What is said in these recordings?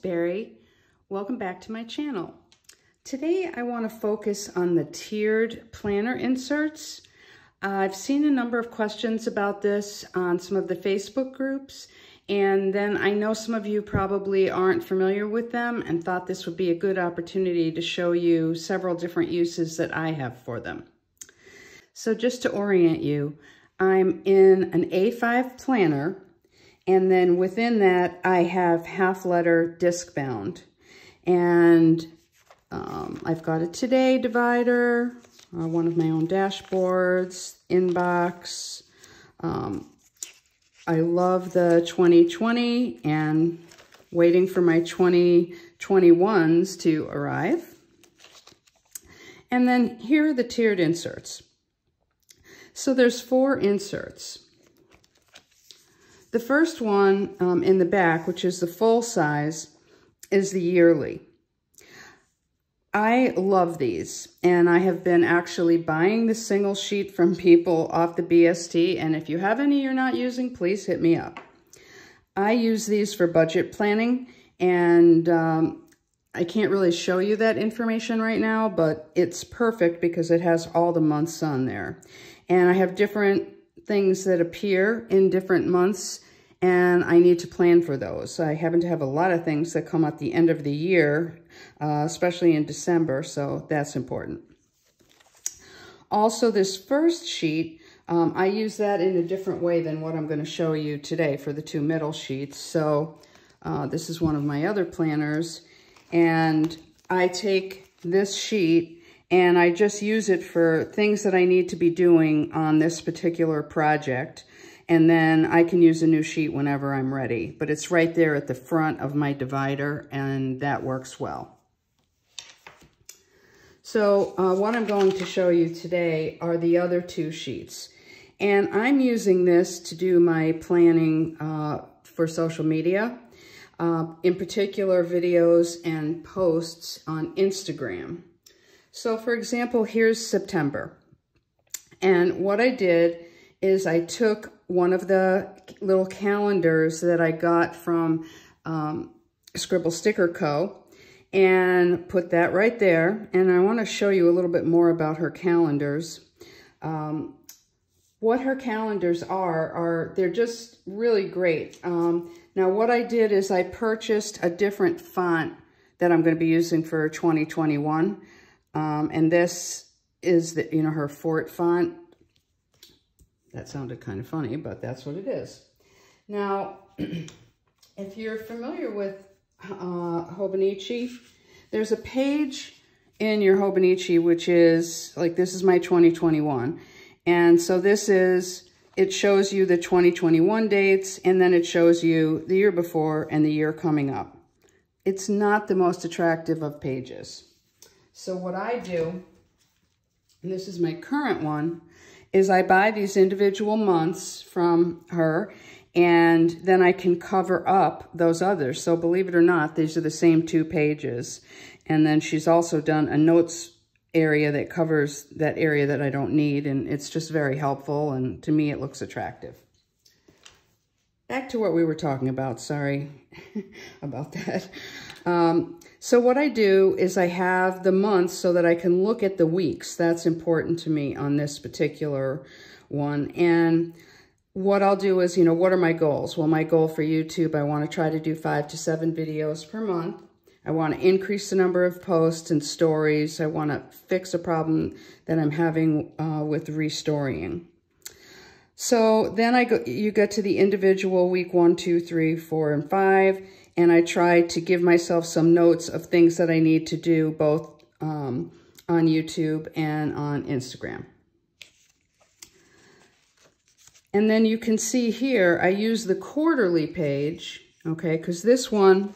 Barry. Welcome back to my channel. Today I want to focus on the tiered planner inserts. I've seen a number of questions about this on some of the Facebook groups, and then I know some of you probably aren't familiar with them and thought this would be a good opportunity to show you several different uses that I have for them. So just to orient you, I'm in an A5 planner, and then within that I have half letter disc bound. And I've got a today divider, one of my own dashboards, inbox. I love the 2020 and waiting for my 2021s to arrive. And then here are the tiered inserts. So there's 4 inserts. The first one in the back, which is the full size, is the yearly. I love these, and I have been actually buying the single sheet from people off the BST, and if you have any you're not using, please hit me up. I use these for budget planning, and I can't really show you that information right now, but it's perfect because it has all the months on there. And I have different things that appear in different months, and I need to plan for those. I happen to have a lot of things that come at the end of the year, especially in December, so that's important. Also, this first sheet, I use that in a different way than what I'm going to show you today for the 2 middle sheets. So this is one of my other planners, and I take this sheet and I just use it for things that I need to be doing on this particular project. And then I can use a new sheet whenever I'm ready. But it's right there at the front of my divider, and that works well. So what I'm going to show you today are the other 2 sheets. And I'm using this to do my planning for social media, in particular videos and posts on Instagram. So for example, here's September. And what I did is I took one of the little calendars that I got from Scribble Sticker Co. and put that right there. And I want to show you a little bit more about her calendars. What her calendars are they're just really great. Now what I did is I purchased a different font that I'm going to be using for 2021. And this is the, her Fort font. That sounded kind of funny, but that's what it is. Now, if you're familiar with Hobonichi, there's a page in your Hobonichi which is, like, this is my 2021. And so this is, it shows you the 2021 dates, and then it shows you the year before and the year coming up. It's not the most attractive of pages. So what I do, and this is my current one, is I buy these individual months from her, and then I can cover up those others. So believe it or not, these are the same 2 pages. And then she's also done a notes area that covers that area that I don't need, and it's just very helpful, and to me it looks attractive. Back to what we were talking about, sorry about that. So what I do is I have the months so that I can look at the weeks. That's important to me on this particular one. And what I'll do is, what are my goals? Well, my goal for YouTube, I want to try to do 5 to 7 videos per month. I want to increase the number of posts and stories. I want to fix a problem that I'm having with restoring. So then you get to the individual week 1, 2, 3, 4, and 5. And I try to give myself some notes of things that I need to do both on YouTube and on Instagram. And then you can see here, I use the quarterly page, okay, because this one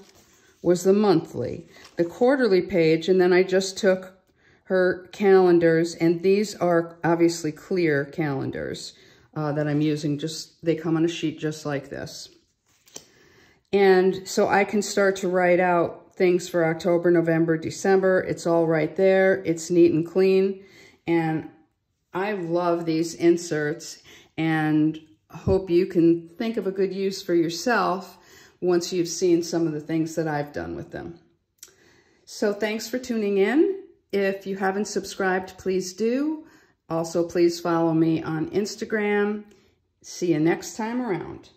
was the monthly. The quarterly page, and then I just took her calendars, and these are obviously clear calendars that I'm using. They come on a sheet just like this. And so I can start to write out things for October, November, December. It's all right there. It's neat and clean. And I love these inserts and hope you can think of a good use for yourself once you've seen some of the things that I've done with them. So thanks for tuning in. If you haven't subscribed, please do. Also, please follow me on Instagram. See you next time around.